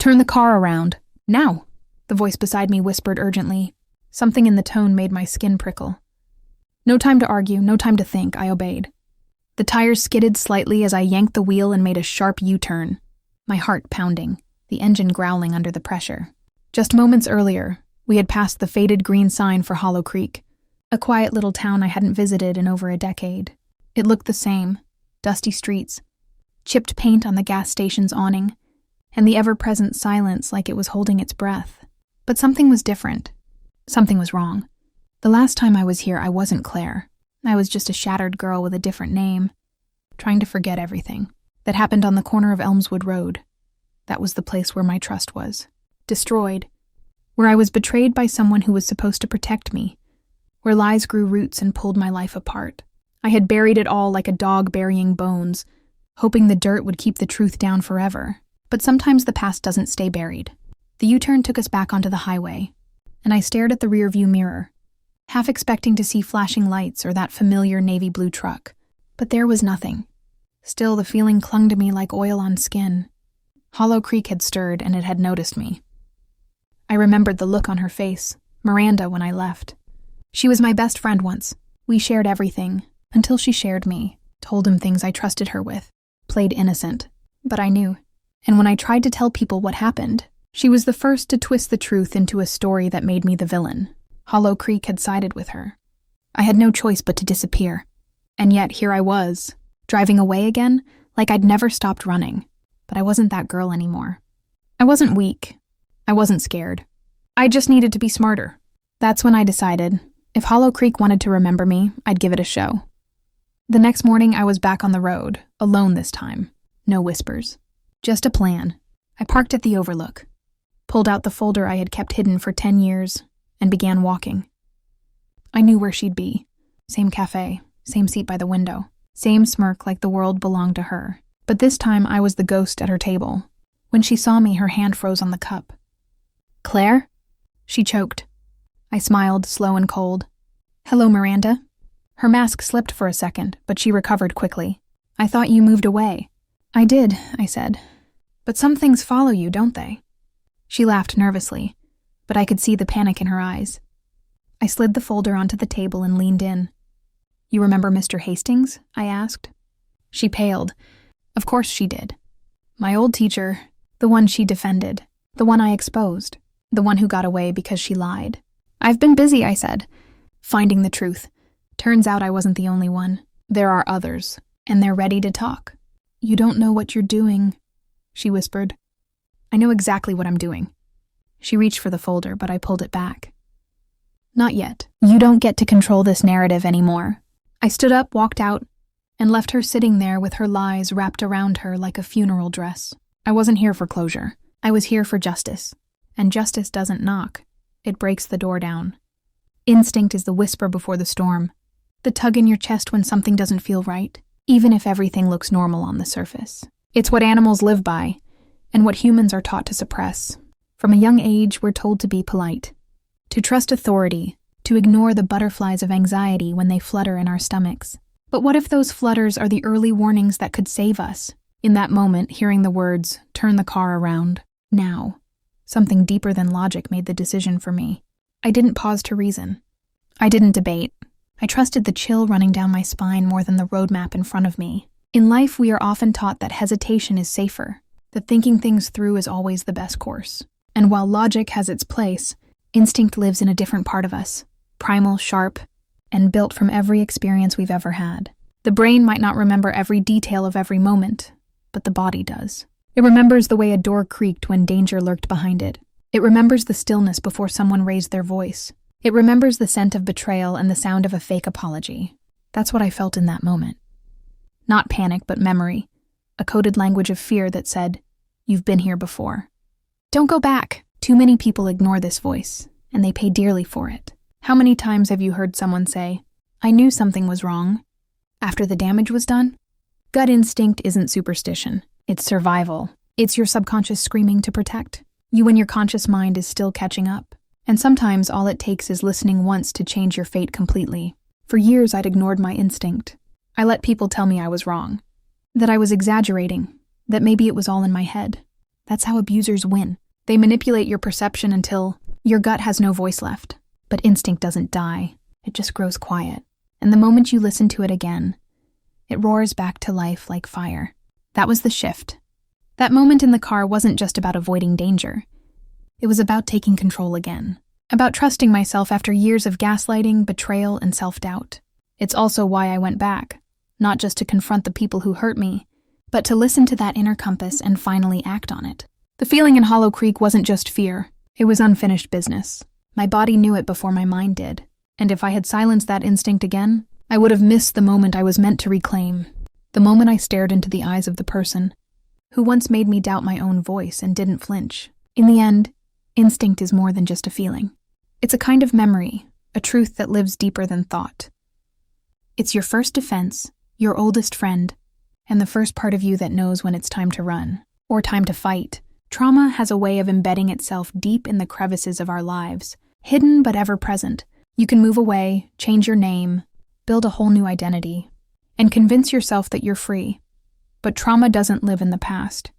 Turn the car around. Now, the voice beside me whispered urgently. Something in the tone made my skin prickle. No time to argue, no time to think, I obeyed. The tires skidded slightly as I yanked the wheel and made a sharp U-turn, my heart pounding, the engine growling under the pressure. Just moments earlier, we had passed the faded green sign for Hollow Creek, a quiet little town I hadn't visited in over a decade. It looked the same, dusty streets, chipped paint on the gas station's awning, and the ever-present silence like it was holding its breath. But something was different. Something was wrong. The last time I was here, I wasn't Claire. I was just a shattered girl with a different name, trying to forget everything that happened on the corner of Elmswood Road. That was the place where my trust was. Destroyed. Where I was betrayed by someone who was supposed to protect me. Where lies grew roots and pulled my life apart. I had buried it all like a dog burying bones, hoping the dirt would keep the truth down forever. But sometimes the past doesn't stay buried. The U-turn took us back onto the highway, and I stared at the rearview mirror, half expecting to see flashing lights or that familiar navy blue truck. But there was nothing. Still, the feeling clung to me like oil on skin. Hollow Creek had stirred, and it had noticed me. I remembered the look on her face, Miranda, when I left. She was my best friend once. We shared everything, until she shared me, told him things I trusted her with, played innocent. But I knew. And when I tried to tell people what happened, she was the first to twist the truth into a story that made me the villain. Hollow Creek had sided with her. I had no choice but to disappear. And yet here I was, driving away again, like I'd never stopped running. But I wasn't that girl anymore. I wasn't weak. I wasn't scared. I just needed to be smarter. That's when I decided, if Hollow Creek wanted to remember me, I'd give it a show. The next morning I was back on the road, alone this time. No whispers. Just a plan. I parked at the Overlook, pulled out the folder I had kept hidden for 10 years, and began walking. I knew where she'd be. Same cafe, same seat by the window, same smirk like the world belonged to her. But this time I was the ghost at her table. When she saw me, her hand froze on the cup. Claire? She choked. I smiled, slow and cold. Hello, Miranda. Her mask slipped for a second, but she recovered quickly. I thought you moved away. I did, I said. But some things follow you, don't they? She laughed nervously, but I could see the panic in her eyes. I slid the folder onto the table and leaned in. You remember Mr. Hastings? I asked. She paled. Of course she did. My old teacher, the one she defended, the one I exposed, the one who got away because she lied. I've been busy, I said, finding the truth. Turns out I wasn't the only one. There are others, and they're ready to talk. You don't know what you're doing, she whispered. I know exactly what I'm doing. She reached for the folder, but I pulled it back. Not yet. You don't get to control this narrative anymore. I stood up, walked out, and left her sitting there with her lies wrapped around her like a funeral dress. I wasn't here for closure. I was here for justice. And justice doesn't knock. It breaks the door down. Instinct is the whisper before the storm. The tug in your chest when something doesn't feel right, even if everything looks normal on the surface. It's what animals live by, and what humans are taught to suppress. From a young age, we're told to be polite, to trust authority, to ignore the butterflies of anxiety when they flutter in our stomachs. But what if those flutters are the early warnings that could save us? In that moment, hearing the words, "Turn the car around, now," something deeper than logic made the decision for me. I didn't pause to reason. I didn't debate. I trusted the chill running down my spine more than the roadmap in front of me. In life, we are often taught that hesitation is safer, that thinking things through is always the best course. And while logic has its place, instinct lives in a different part of us, primal, sharp, and built from every experience we've ever had. The brain might not remember every detail of every moment, but the body does. It remembers the way a door creaked when danger lurked behind it. It remembers the stillness before someone raised their voice. It remembers the scent of betrayal and the sound of a fake apology. That's what I felt in that moment. Not panic, but memory. A coded language of fear that said, "You've been here before." Don't go back. Too many people ignore this voice, and they pay dearly for it. How many times have you heard someone say, "I knew something was wrong," after the damage was done? Gut instinct isn't superstition. It's survival. It's your subconscious screaming to protect you when your conscious mind is still catching up. And sometimes all it takes is listening once to change your fate completely. For years, I'd ignored my instinct. I let people tell me I was wrong, that I was exaggerating, that maybe it was all in my head. That's how abusers win. They manipulate your perception until your gut has no voice left. But instinct doesn't die. It just grows quiet. And the moment you listen to it again, it roars back to life like fire. That was the shift. That moment in the car wasn't just about avoiding danger. It was about taking control again. About trusting myself after years of gaslighting, betrayal, and self-doubt. It's also why I went back. Not just to confront the people who hurt me, but to listen to that inner compass and finally act on it. The feeling in Hollow Creek wasn't just fear. It was unfinished business. My body knew it before my mind did. And if I had silenced that instinct again, I would have missed the moment I was meant to reclaim. The moment I stared into the eyes of the person who once made me doubt my own voice and didn't flinch. In the end, instinct is more than just a feeling. It's a kind of memory, a truth that lives deeper than thought. It's your first defense, your oldest friend, and the first part of you that knows when it's time to run, or time to fight. Trauma has a way of embedding itself deep in the crevices of our lives, hidden but ever present. You can move away, change your name, build a whole new identity, and convince yourself that you're free. But trauma doesn't live in the past.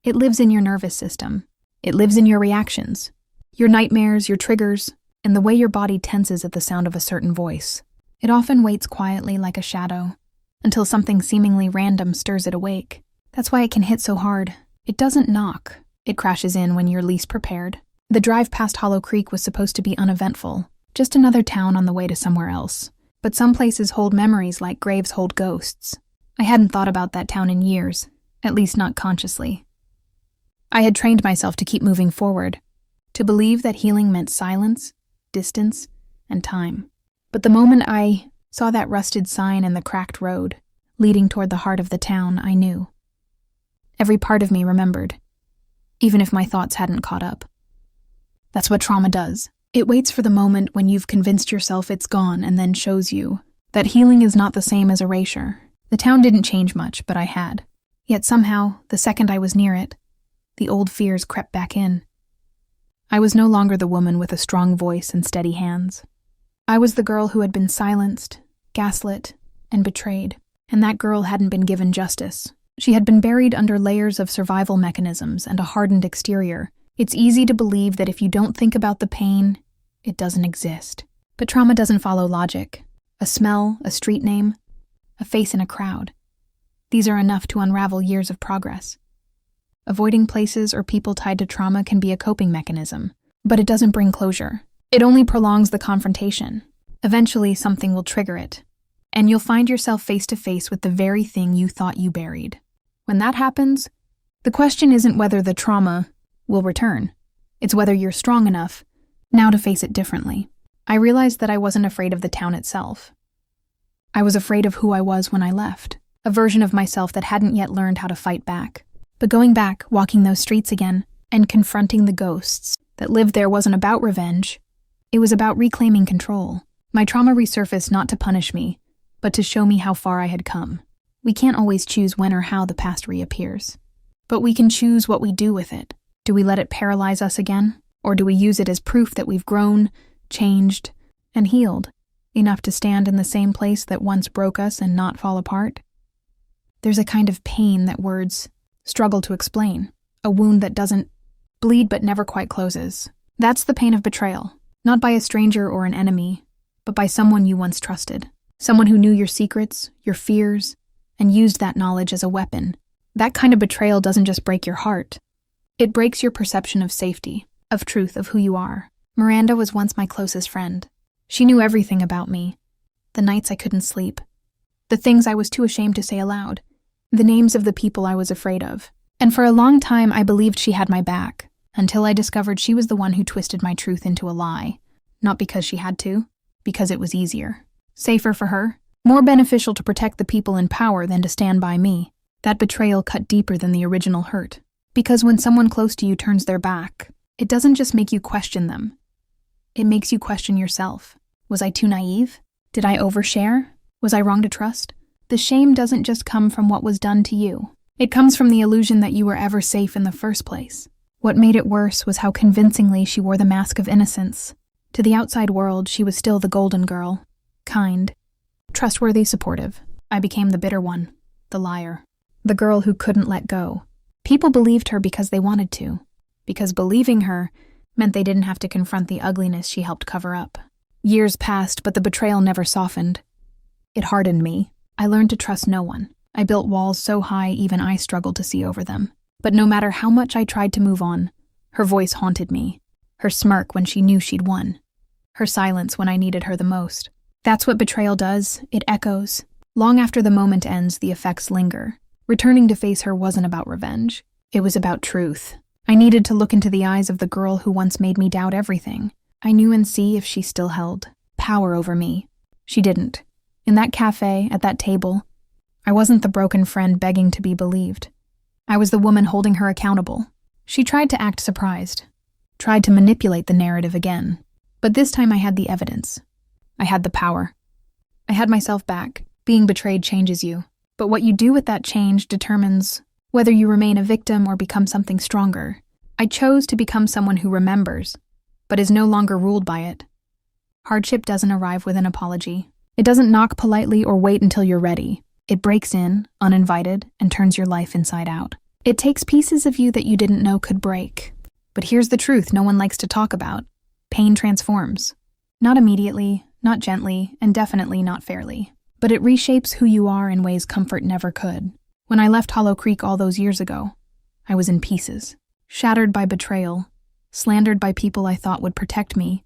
It lives in your nervous system. It lives in your reactions, your nightmares, your triggers, and the way your body tenses at the sound of a certain voice. It often waits quietly like a shadow, until something seemingly random stirs it awake. That's why it can hit so hard. It doesn't knock. It crashes in when you're least prepared. The drive past Hollow Creek was supposed to be uneventful, just another town on the way to somewhere else. But some places hold memories like graves hold ghosts. I hadn't thought about that town in years, at least not consciously. I had trained myself to keep moving forward, to believe that healing meant silence, distance, and time. But the moment I saw that rusted sign in the cracked road, leading toward the heart of the town, I knew. Every part of me remembered, even if my thoughts hadn't caught up. That's what trauma does. It waits for the moment when you've convinced yourself it's gone and then shows you that healing is not the same as erasure. The town didn't change much, but I had. Yet somehow, the second I was near it, the old fears crept back in. I was no longer the woman with a strong voice and steady hands. I was the girl who had been silenced, gaslit, and betrayed. And that girl hadn't been given justice. She had been buried under layers of survival mechanisms and a hardened exterior. It's easy to believe that if you don't think about the pain, it doesn't exist. But trauma doesn't follow logic. A smell, a street name, a face in a crowd. These are enough to unravel years of progress. Avoiding places or people tied to trauma can be a coping mechanism, but it doesn't bring closure. It only prolongs the confrontation. Eventually, something will trigger it, and you'll find yourself face to face with the very thing you thought you buried. When that happens, the question isn't whether the trauma will return. It's whether you're strong enough now to face it differently. I realized that I wasn't afraid of the town itself. I was afraid of who I was when I left, a version of myself that hadn't yet learned how to fight back. But going back, walking those streets again, and confronting the ghosts that lived there wasn't about revenge. It was about reclaiming control. My trauma resurfaced not to punish me, but to show me how far I had come. We can't always choose when or how the past reappears. But we can choose what we do with it. Do we let it paralyze us again? Or do we use it as proof that we've grown, changed, and healed, enough to stand in the same place that once broke us and not fall apart? There's a kind of pain that words struggle to explain, a wound that doesn't bleed but never quite closes. That's the pain of betrayal, not by a stranger or an enemy, but by someone you once trusted, someone who knew your secrets, your fears, and used that knowledge as a weapon. That kind of betrayal doesn't just break your heart. It breaks your perception of safety, of truth, of who you are. Miranda was once my closest friend. She knew everything about me. The nights I couldn't sleep. The things I was too ashamed to say aloud. The names of the people I was afraid of. And for a long time, I believed she had my back, until I discovered she was the one who twisted my truth into a lie. Not because she had to, because it was easier. Safer for her. More beneficial to protect the people in power than to stand by me. That betrayal cut deeper than the original hurt. Because when someone close to you turns their back, it doesn't just make you question them. It makes you question yourself. Was I too naive? Did I overshare? Was I wrong to trust? The shame doesn't just come from what was done to you. It comes from the illusion that you were ever safe in the first place. What made it worse was how convincingly she wore the mask of innocence. To the outside world, she was still the golden girl. Kind. Trustworthy, supportive. I became the bitter one. The liar. The girl who couldn't let go. People believed her because they wanted to, because believing her meant they didn't have to confront the ugliness she helped cover up. Years passed, but the betrayal never softened. It hardened me. I learned to trust no one. I built walls so high even I struggled to see over them. But no matter how much I tried to move on, her voice haunted me. Her smirk when she knew she'd won. Her silence when I needed her the most. That's what betrayal does. It echoes. Long after the moment ends, the effects linger. Returning to face her wasn't about revenge. It was about truth. I needed to look into the eyes of the girl who once made me doubt everything. I knew and see if she still held power over me. She didn't. In that cafe, at that table, I wasn't the broken friend begging to be believed. I was the woman holding her accountable. She tried to act surprised, tried to manipulate the narrative again. But this time I had the evidence. I had the power. I had myself back. Being betrayed changes you. But what you do with that change determines whether you remain a victim or become something stronger. I chose to become someone who remembers, but is no longer ruled by it. Hardship doesn't arrive with an apology. It doesn't knock politely or wait until you're ready. It breaks in, uninvited, and turns your life inside out. It takes pieces of you that you didn't know could break. But here's the truth no one likes to talk about. Pain transforms. Not immediately, not gently, and definitely not fairly. But it reshapes who you are in ways comfort never could. When I left Hollow Creek all those years ago, I was in pieces. Shattered by betrayal, slandered by people I thought would protect me,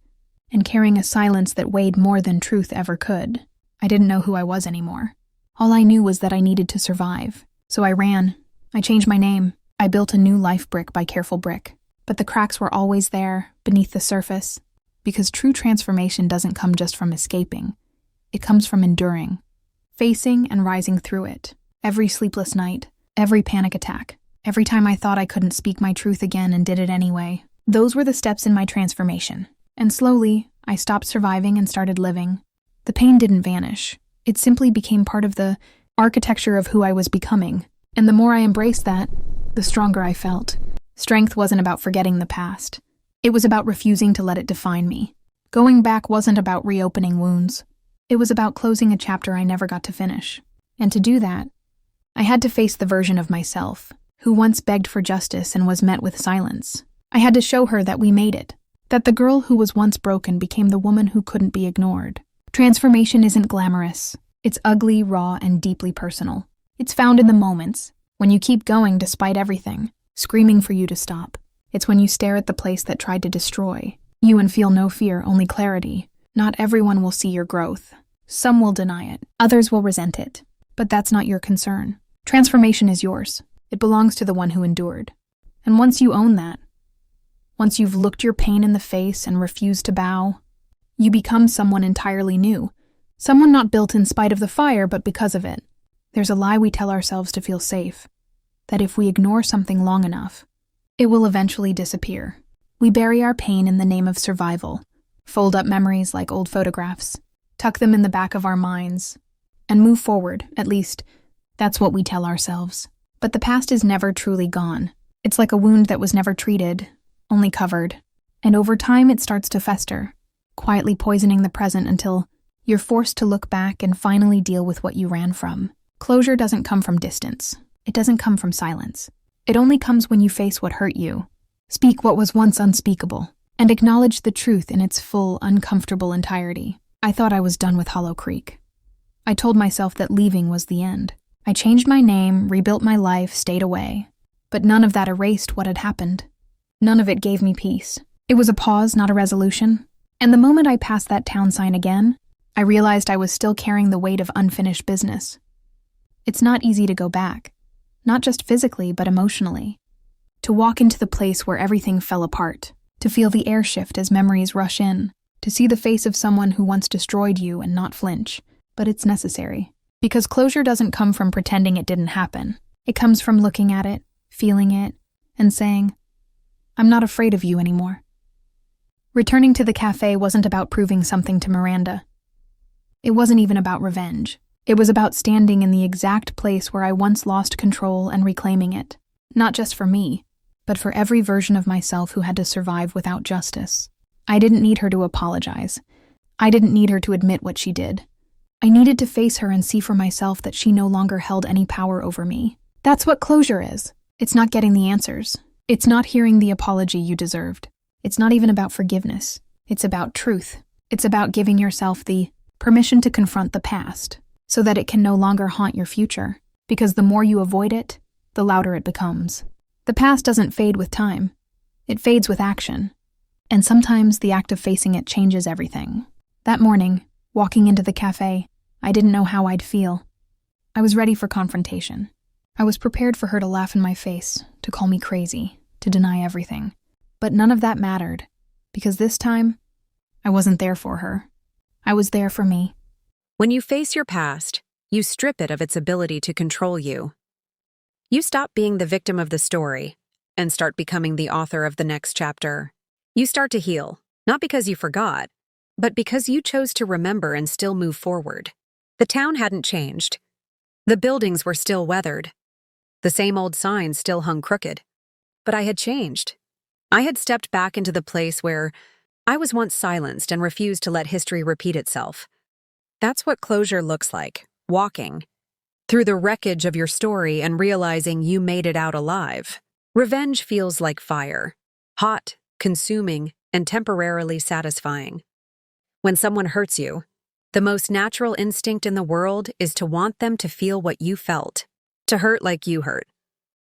and carrying a silence that weighed more than truth ever could. I didn't know who I was anymore. All I knew was that I needed to survive. So I ran. I changed my name. I built a new life brick by careful brick. But the cracks were always there, beneath the surface, because true transformation doesn't come just from escaping. It comes from enduring, facing and rising through it. Every sleepless night, every panic attack, every time I thought I couldn't speak my truth again and did it anyway. Those were the steps in my transformation. And slowly, I stopped surviving and started living. The pain didn't vanish. It simply became part of the architecture of who I was becoming. And the more I embraced that, the stronger I felt. Strength wasn't about forgetting the past. It was about refusing to let it define me. Going back wasn't about reopening wounds. It was about closing a chapter I never got to finish. And to do that, I had to face the version of myself, who once begged for justice and was met with silence. I had to show her that we made it, that the girl who was once broken became the woman who couldn't be ignored. Transformation isn't glamorous. It's ugly, raw, and deeply personal. It's found in the moments, when you keep going despite everything, screaming for you to stop. It's when you stare at the place that tried to destroy you and feel no fear, only clarity. Not everyone will see your growth. Some will deny it. Others will resent it. But that's not your concern. Transformation is yours. It belongs to the one who endured. And once you own that, once you've looked your pain in the face and refused to bow, you become someone entirely new. Someone not built in spite of the fire, but because of it. There's a lie we tell ourselves to feel safe. That if we ignore something long enough, it will eventually disappear. We bury our pain in the name of survival, fold up memories like old photographs, tuck them in the back of our minds, and move forward. At least, that's what we tell ourselves. But the past is never truly gone. It's like a wound that was never treated, only covered. And over time it starts to fester, quietly poisoning the present until you're forced to look back and finally deal with what you ran from. Closure doesn't come from distance. It doesn't come from silence. It only comes when you face what hurt you, speak what was once unspeakable, and acknowledge the truth in its full, uncomfortable entirety. I thought I was done with Hollow Creek. I told myself that leaving was the end. I changed my name, rebuilt my life, stayed away. But none of that erased what had happened. None of it gave me peace. It was a pause, not a resolution. And the moment I passed that town sign again, I realized I was still carrying the weight of unfinished business. It's not easy to go back. Not just physically, but emotionally. To walk into the place where everything fell apart. To feel the air shift as memories rush in. To see the face of someone who once destroyed you and not flinch. But it's necessary. Because closure doesn't come from pretending it didn't happen. It comes from looking at it, feeling it, and saying, I'm not afraid of you anymore. Returning to the cafe wasn't about proving something to Miranda. It wasn't even about revenge. It was about standing in the exact place where I once lost control and reclaiming it. Not just for me, but for every version of myself who had to survive without justice. I didn't need her to apologize. I didn't need her to admit what she did. I needed to face her and see for myself that she no longer held any power over me. That's what closure is. It's not getting the answers. It's not hearing the apology you deserved. It's not even about forgiveness. It's about truth. It's about giving yourself the permission to confront the past so that it can no longer haunt your future. Because the more you avoid it, the louder it becomes. The past doesn't fade with time. It fades with action. And sometimes the act of facing it changes everything. That morning, walking into the cafe, I didn't know how I'd feel. I was ready for confrontation. I was prepared for her to laugh in my face, to call me crazy, to deny everything. But none of that mattered, because this time, I wasn't there for her. I was there for me. When you face your past, you strip it of its ability to control you. You stop being the victim of the story and start becoming the author of the next chapter. You start to heal, not because you forgot, but because you chose to remember and still move forward. The town hadn't changed. The buildings were still weathered. The same old signs still hung crooked. But I had changed. I had stepped back into the place where I was once silenced and refused to let history repeat itself. That's what closure looks like, walking through the wreckage of your story and realizing you made it out alive. Revenge feels like fire, hot, consuming, and temporarily satisfying. When someone hurts you, the most natural instinct in the world is to want them to feel what you felt, to hurt like you hurt,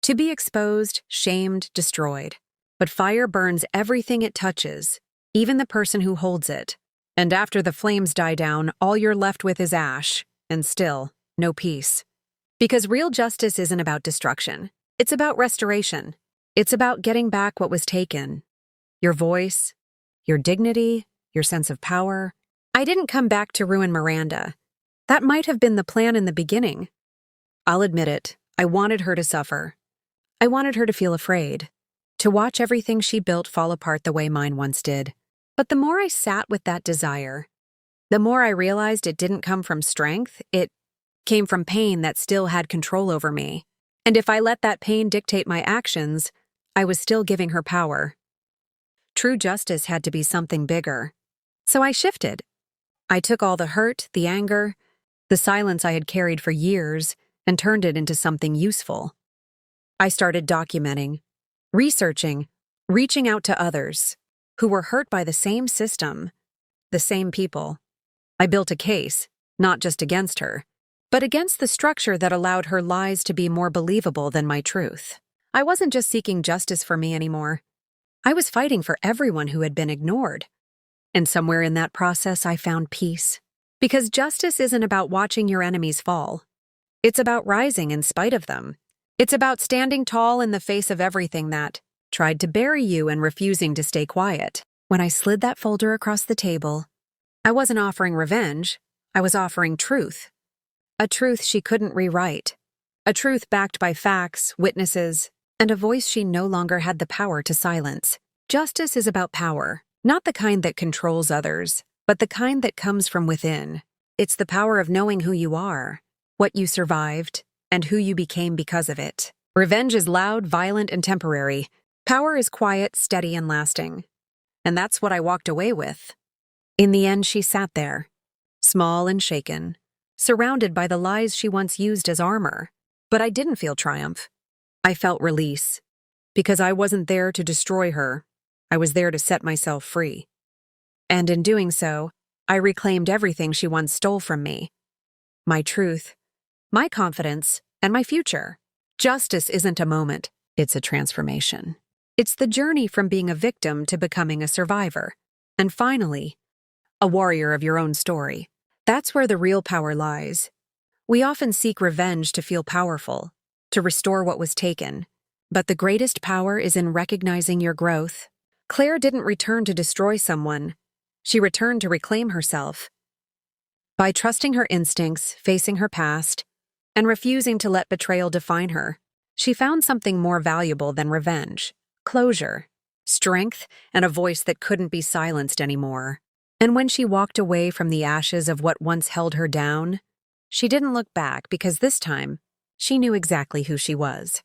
to be exposed, shamed, destroyed. But fire burns everything it touches, even the person who holds it. And after the flames die down, all you're left with is ash, and still, no peace. Because real justice isn't about destruction. It's about restoration. It's about getting back what was taken. Your voice, your dignity, your sense of power. I didn't come back to ruin Miranda. That might have been the plan in the beginning. I'll admit it, I wanted her to suffer. I wanted her to feel afraid, to watch everything she built fall apart the way mine once did. But the more I sat with that desire, the more I realized it didn't come from strength, it came from pain that still had control over me. And if I let that pain dictate my actions, I was still giving her power. True justice had to be something bigger. So I shifted. I took all the hurt, the anger, the silence I had carried for years, and turned it into something useful. I started documenting, researching, reaching out to others who were hurt by the same system, the same people. I built a case, not just against her, but against the structure that allowed her lies to be more believable than my truth. I wasn't just seeking justice for me anymore. I was fighting for everyone who had been ignored. And somewhere in that process, I found peace. Because justice isn't about watching your enemies fall. It's about rising in spite of them. It's about standing tall in the face of everything that tried to bury you and refusing to stay quiet. When I slid that folder across the table, I wasn't offering revenge. I was offering truth. A truth she couldn't rewrite. A truth backed by facts, witnesses, and a voice she no longer had the power to silence. Justice is about power, not the kind that controls others, but the kind that comes from within. It's the power of knowing who you are, what you survived, and who you became because of it. Revenge is loud, violent, and temporary. Power is quiet, steady, and lasting. And that's what I walked away with. In the end, she sat there, small and shaken, surrounded by the lies she once used as armor. But I didn't feel triumph. I felt release. Because I wasn't there to destroy her. I was there to set myself free. And in doing so, I reclaimed everything she once stole from me. My truth, my confidence, and my future. Justice isn't a moment, it's a transformation. It's the journey from being a victim to becoming a survivor. And finally, a warrior of your own story. That's where the real power lies. We often seek revenge to feel powerful, to restore what was taken. But the greatest power is in recognizing your growth. Claire didn't return to destroy someone. She returned to reclaim herself. By trusting her instincts, facing her past, and refusing to let betrayal define her, she found something more valuable than revenge. Closure, strength, and a voice that couldn't be silenced anymore. And when she walked away from the ashes of what once held her down, she didn't look back because this time, she knew exactly who she was.